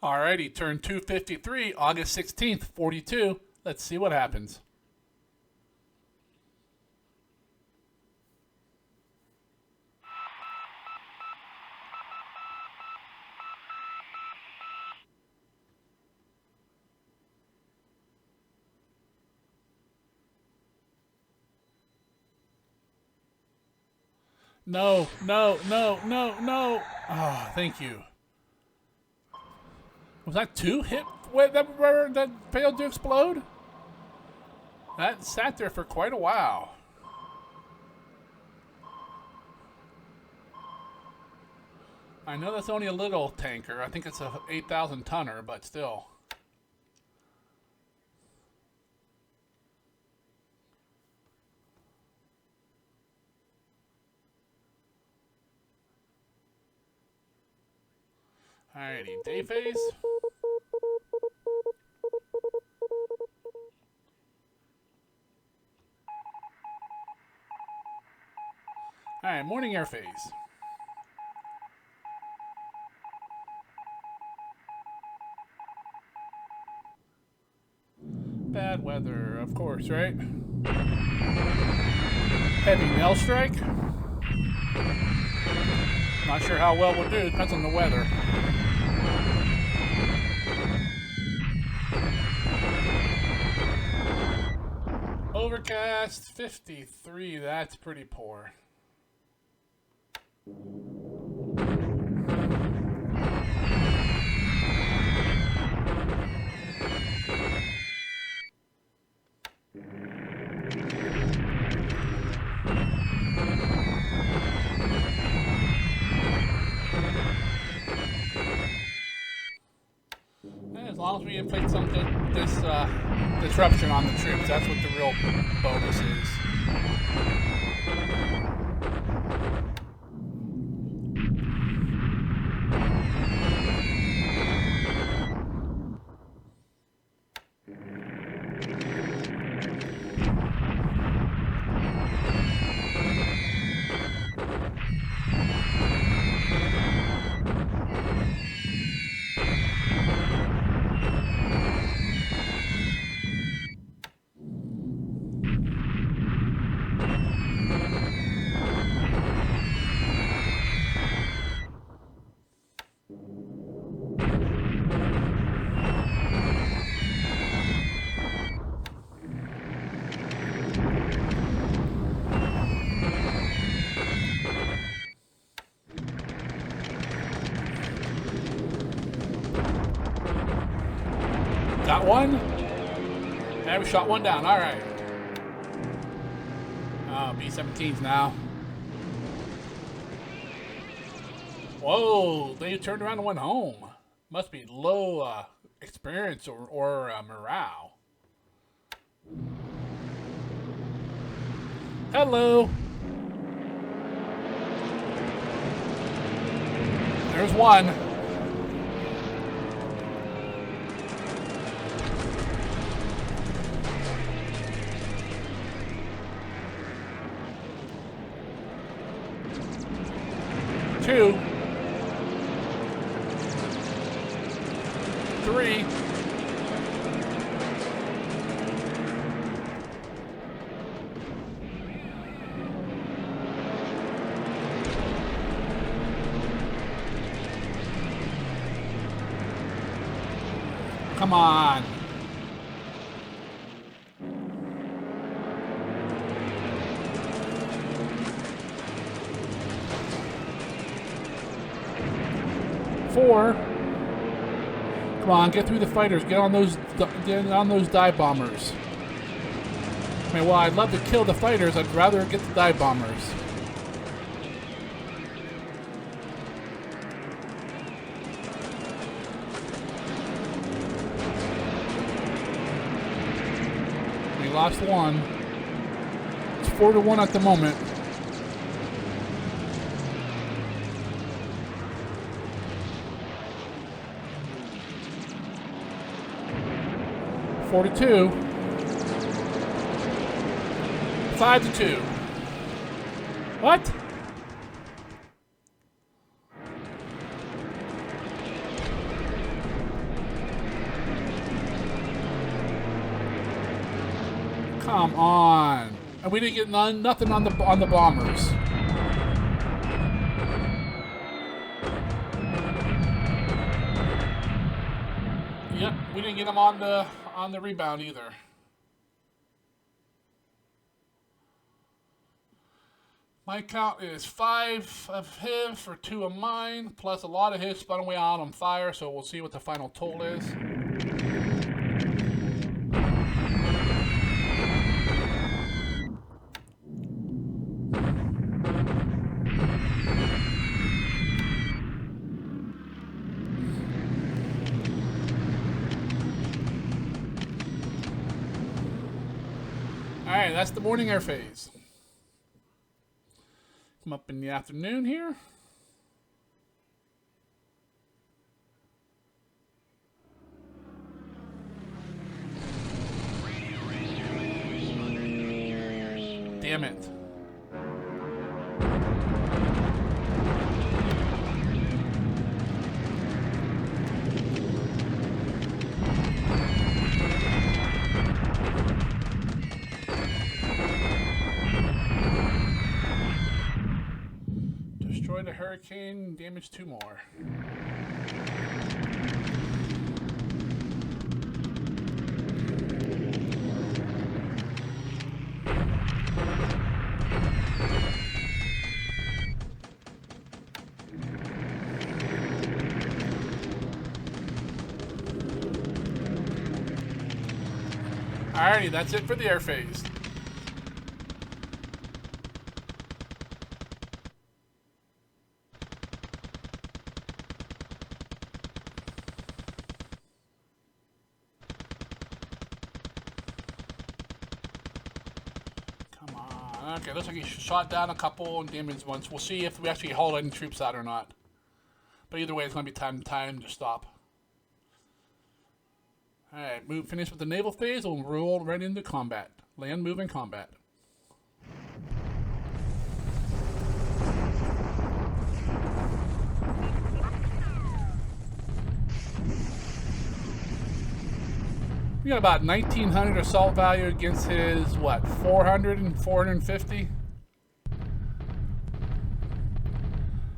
Alrighty, turn 253, August 16th, 42. Let's see what happens. No, no, no, no, no. Oh, thank you. Was that two hit that failed to explode? That sat there for quite a while. I know that's only a little tanker. I think it's a 8,000 tonner, but still. Alrighty, day phase. Alright, morning air phase. Bad weather, of course, right? Heavy nail strike. Not sure how well we'll do, depends on the weather. Overcast 53, that's pretty poor. As long as we inflict some disruption on the troops, that's what the real bonus is. Got one? Yeah, we shot one down. All right. B-17s now. Whoa, they turned around and went home. Must be low experience or morale. Hello. There's one. Two. Three. Come on. Four. Come on, get through the fighters. Get on those dive bombers. I mean, while I'd love to kill the fighters, I'd rather get the dive bombers. We lost one. It's 4-1 at the moment. $42. 5-2. What? Come on. And we didn't get nothing on the bombers. Yep, we didn't get them on the rebound either. My count is 5 of his for 2 of mine, plus a lot of his spun away out on fire, so we'll see what the final total is. Alright, that's the morning air phase. Come up in the afternoon here. Damn it. Destroyed a hurricane, damaged 2 more. Alrighty, that's it for the air phase. Come on. Okay, looks like he shot down a couple and damaged ones. We'll see if we actually haul any troops out or not. But either way, it's going to be time to stop. Alright, finish with the naval phase. We'll roll right into combat. Land, move, and combat. We got about 1,900 assault value against his, what, 400 and 450?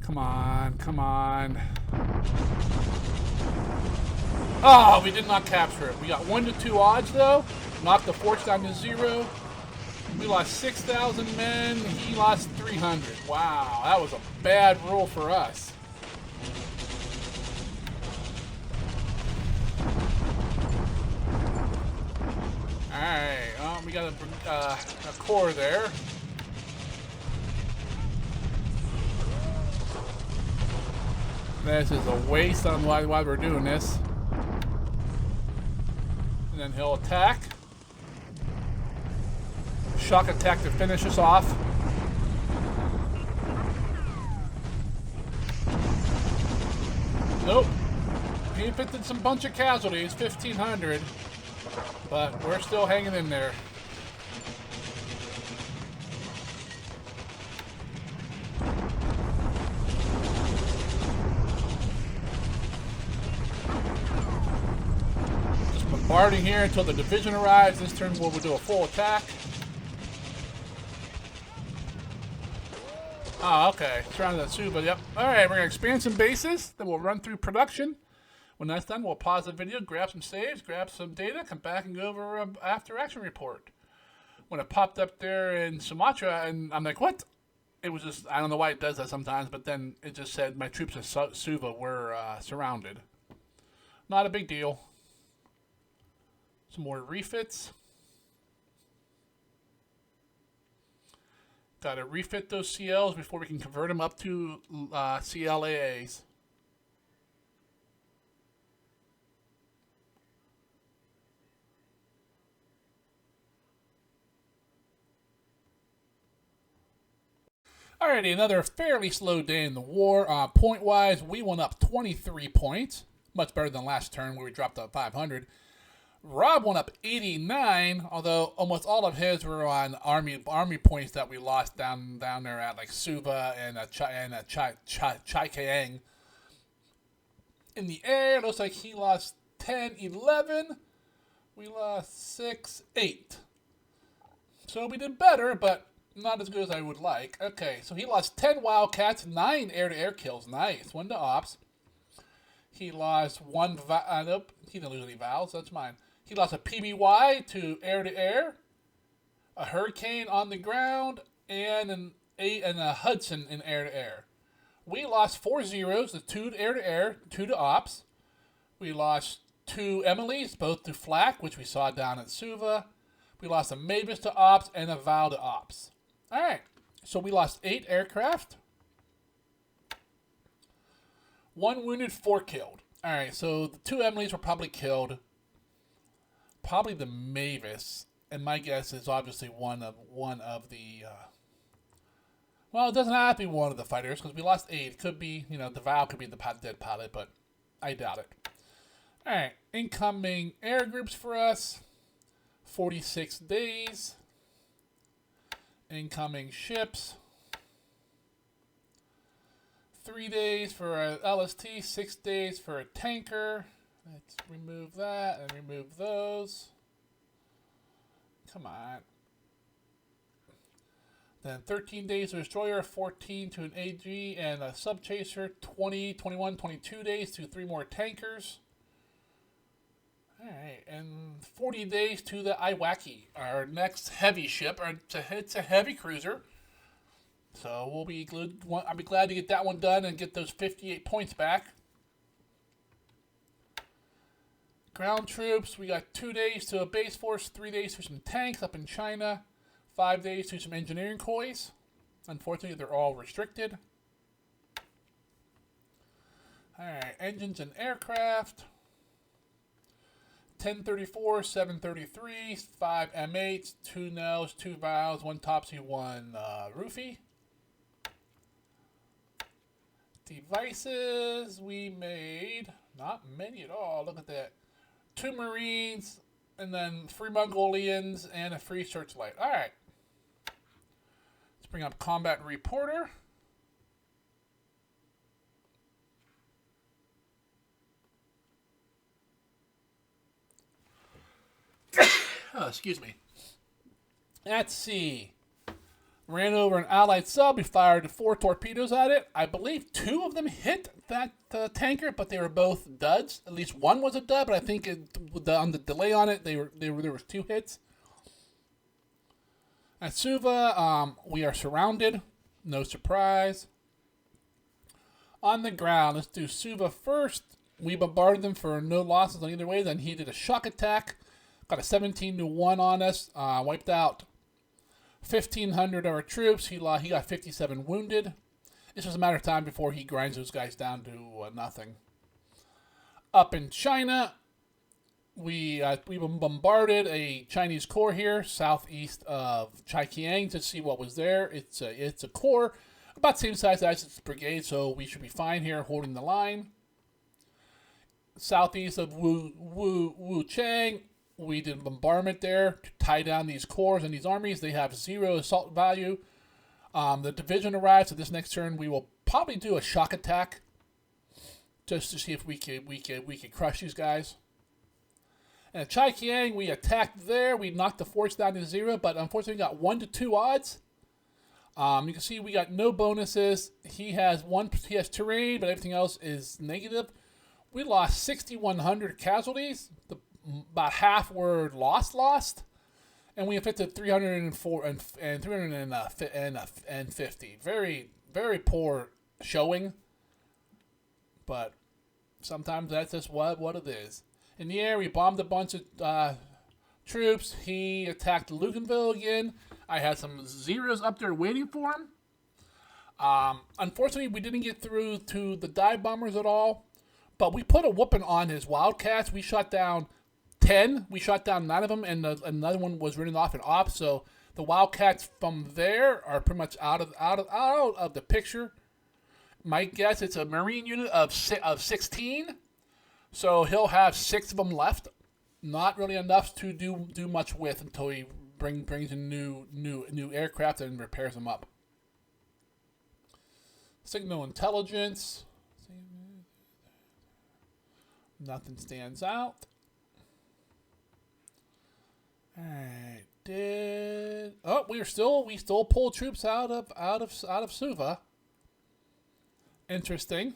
Come on, come on. Oh, we did not capture it. We got 1 to 2 odds, though. Knocked the force down to 0. We lost 6,000 men. He lost 300. Wow, that was a bad roll for us. Alright, we got a core there. This is a waste on why we're doing this. And then he'll attack. Shock attack to finish us off. Nope. He inflicted some bunch of casualties, 1,500. But we're still hanging in there. Bombarding here until the division arrives. This turn we'll do a full attack. Oh, okay. Surrounded that Suba, yep. Alright, we're going to expand some bases. Then we'll run through production. When that's done, we'll pause the video, grab some saves, grab some data, come back and go over an after action report. When it popped up there in Sumatra, and I'm like, what? It was just, I don't know why it does that sometimes, but then it just said my troops in Suva were surrounded. Not a big deal. Some more refits. Got to refit those CLs before we can convert them up to CLAAs. Alrighty, another fairly slow day in the war. Point-wise, we went up 23 points. Much better than last turn where we dropped up 500. Rob went up 89, although almost all of his were on army points that we lost down there at like Suva and Chai Kayang. In the air, it looks like he lost 10, 11. We lost 6, 8. So we did better, but not as good as I would like. Okay, so he lost 10 Wildcats, 9 air-to-air kills. Nice. 1 to Ops. He lost 1... nope, he didn't lose any Vals. That's mine. He lost a PBY to air-to-air, a Hurricane on the ground, and a Hudson in air-to-air. We lost 4 zeros, the 2 to air-to-air, 2 to Ops. We lost 2 Emilys, both to Flak, which we saw down at Suva. We lost a Mavis to Ops and a Val to Ops. Alright, so we lost 8 aircraft. 1 wounded, 4 killed. Alright, so the 2 Emilys were probably killed. Probably the Mavis. And my guess is obviously one of the... well, it doesn't have to be one of the fighters, because we lost 8. It could be, the Val could be the dead pilot, but I doubt it. Alright, incoming air groups for us. 46 days. Incoming ships. 3 days for a LST, 6 days for a tanker. Let's remove that and remove those. Come on. Then 13 days to a destroyer, 14 to an AG and a subchaser, 20, 21, 22 days to 3 more tankers. Alright, and 40 days to the Iwaki, our next heavy ship. It's a heavy cruiser. So I'll be glad to get that one done and get those 58 points back. Ground troops, we got 2 days to a base force, 3 days for some tanks up in China, 5 days to some engineering kois. Unfortunately, they're all restricted. Alright, engines and aircraft. 1034, 733, 5 M8s, 2 Nels, 2 Vals, 1 Topsy, 1 Roofie. Devices, we made not many at all. Look at that. 2 Marines, and then 3 Mongolians, and a free searchlight. Alright. Let's bring up Combat Reporter. Oh, excuse me. Let's see. Ran over an Allied sub. We fired 4 torpedoes at it. I believe 2 of them hit that tanker, but they were both duds. At least one was a dud, but I think on the delay on it, there was 2 hits. At Suva, we are surrounded. No surprise. On the ground, let's do Suva first. We bombarded them for no losses on either way. Then he did a shock attack. Got a 17-1 on us. Wiped out 1,500 of our troops. He got 57 wounded. It's just a matter of time before he grinds those guys down to nothing. Up in China, we bombarded a Chinese corps here, southeast of Chaiqiang, to see what was there. It's a corps about the same size as its brigade, so we should be fine here, holding the line. Southeast of Wuchang, we did bombardment there to tie down these corps and these armies. They have 0 assault value. The division arrives, so this next turn we will probably do a shock attack just to see if we could crush these guys. And at Chaiqiang, we attacked there. We knocked the force down to 0, but unfortunately we got 1 to 2 odds. You can see we got no bonuses. He has terrain, but everything else is negative. We lost 6,100 casualties. About half were lost, and we inflicted 304 and 350. Very, very poor showing, but sometimes that's just what it is. In the air, we bombed a bunch of troops. He attacked Luganville again. I had some zeros up there waiting for him. Unfortunately, we didn't get through to the dive bombers at all, but we put a whooping on his Wildcats. We shot down 10. We shot down 9 of them, and another one was written off in ops. So the Wildcats from there are pretty much out of the picture. My guess it's a Marine unit of 16. So he'll have 6 of them left. Not really enough to do much with until he brings in new aircraft and repairs them up. Signal intelligence. Nothing stands out. Alright, did. Oh, we still pull troops out of Suva. Interesting.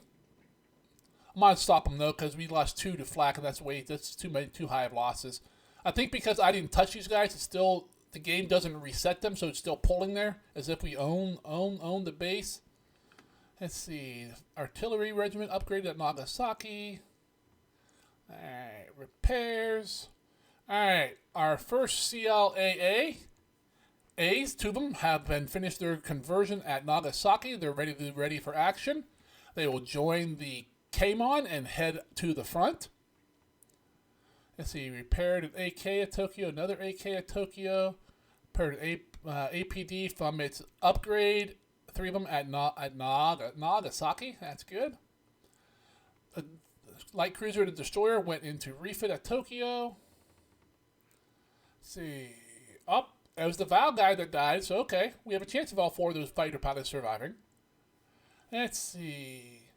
I'm gonna stop them though because we lost 2 to flak, and that's too high of losses. I think because I didn't touch these guys, it's still the game doesn't reset them, so it's still pulling there as if we own the base. Let's see, artillery regiment upgraded at Nagasaki. All right, repairs. All right, our first CLAA. A's, 2 of them have been finished their conversion at Nagasaki. They're ready for action. They will join the Kamon and head to the front. Let's see, repaired an AK at Tokyo, another AK at Tokyo. Repaired an APD from its upgrade. 3 of them at Nagasaki. That's good. A light cruiser and destroyer went into refit at Tokyo. Let's see. It was the Val guy that died, so okay. We have a chance of all 4 of those fighter pilots surviving. Let's see.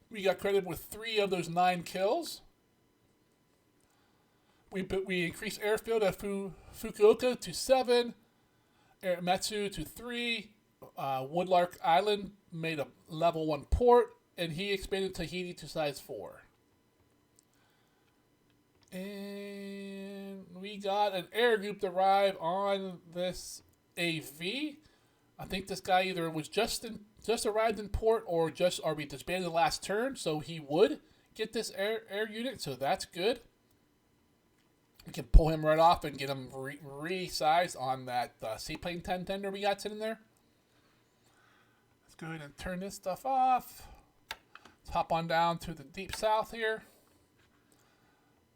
We got credited with 3 of those 9 kills. We increased airfield at Fukuoka to 7. Matsu to 3. Woodlark Island made a level 1 port, and he expanded Tahiti to size 4. And we got an air group to arrive on this AV. I think this guy either was just arrived in port or we disbanded the last turn, so he would get this air unit, so that's good. We can pull him right off and get him resized on that seaplane 10 tender we got sitting there. Let's go ahead and turn this stuff off. Let's hop on down to the deep south here.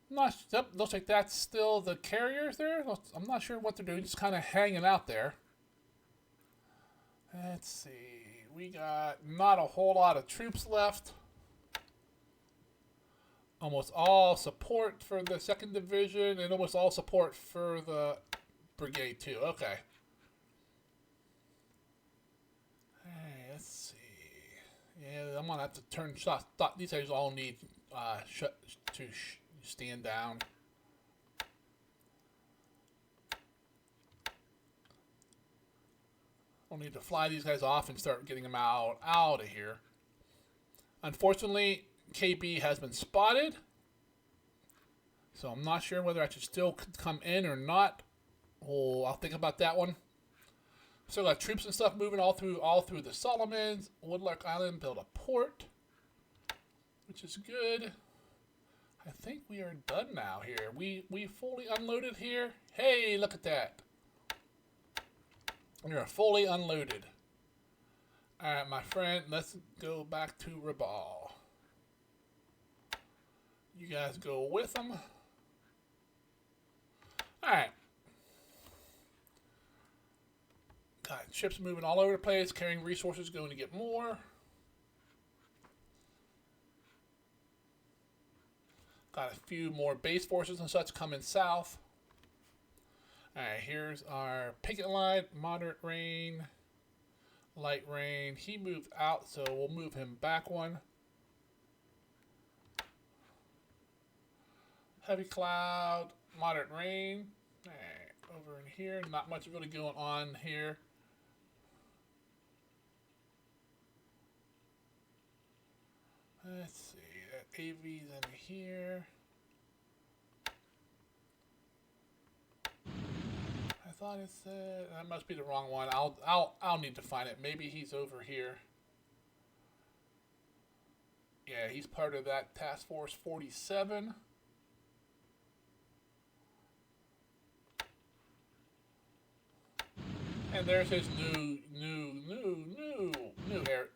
Looks like that's still the carriers there. I'm not sure what they're doing, just kind of hanging out there. Let's see. We got not a whole lot of troops left. Almost all support for the 2nd Division and almost all support for the brigade too. Okay. Hey, let's see. Yeah, I'm gonna have to turn shots. These guys all need stand down. We'll need to fly these guys off and start getting them out of here. Unfortunately, KB has been spotted, so I'm not sure whether I should still come in or not. Oh, I'll think about that one. So got troops and stuff moving all through the Solomons. Woodlark Island built a port, which is good. I think we are done now here. We fully unloaded here. Hey, look at that. We are fully unloaded. All right, my friend, let's go back to Rabaul. You guys go with them. All right. Got ships moving all over the place, carrying resources, going to get more. Got a few more base forces and such coming south. All right, here's our picket line. Moderate rain, light rain. He moved out, so we'll move him back one. Heavy cloud, moderate rain. All right, over in here, not much really going on here. Let's see, AV's in here. I thought it said that must be the wrong one. I'll need to find it. Maybe he's over here. Yeah, he's part of that Task Force 47. And there's his new air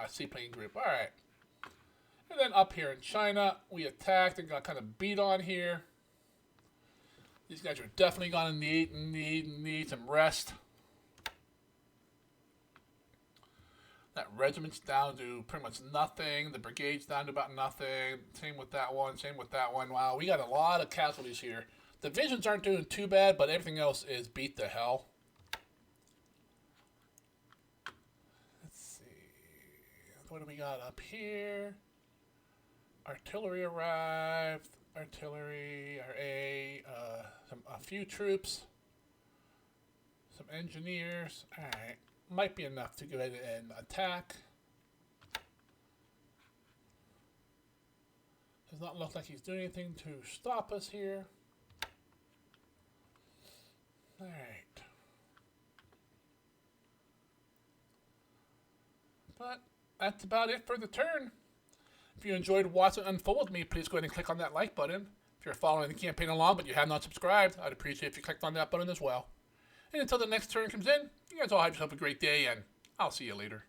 seaplane group. All right. And then up here in China, we attacked and got kind of beat on here. These guys are definitely gonna need some rest. That regiment's down to pretty much nothing. The brigade's down to about nothing. Same with that one. Same with that one. Wow, we got a lot of casualties here. Divisions aren't doing too bad, but everything else is beat to hell. Let's see. What do we got up here? Artillery arrived. Artillery, a few troops. Some engineers. Alright. Might be enough to go ahead and attack. Does not look like he's doing anything to stop us here. Alright. But that's about it for the turn. If you enjoyed watching unfold with me, please go ahead and click on that like button. If you're following the campaign along but you have not subscribed, I'd appreciate if you clicked on that button as well. And until the next turn comes in, you guys all have yourself a great day, and I'll see you later.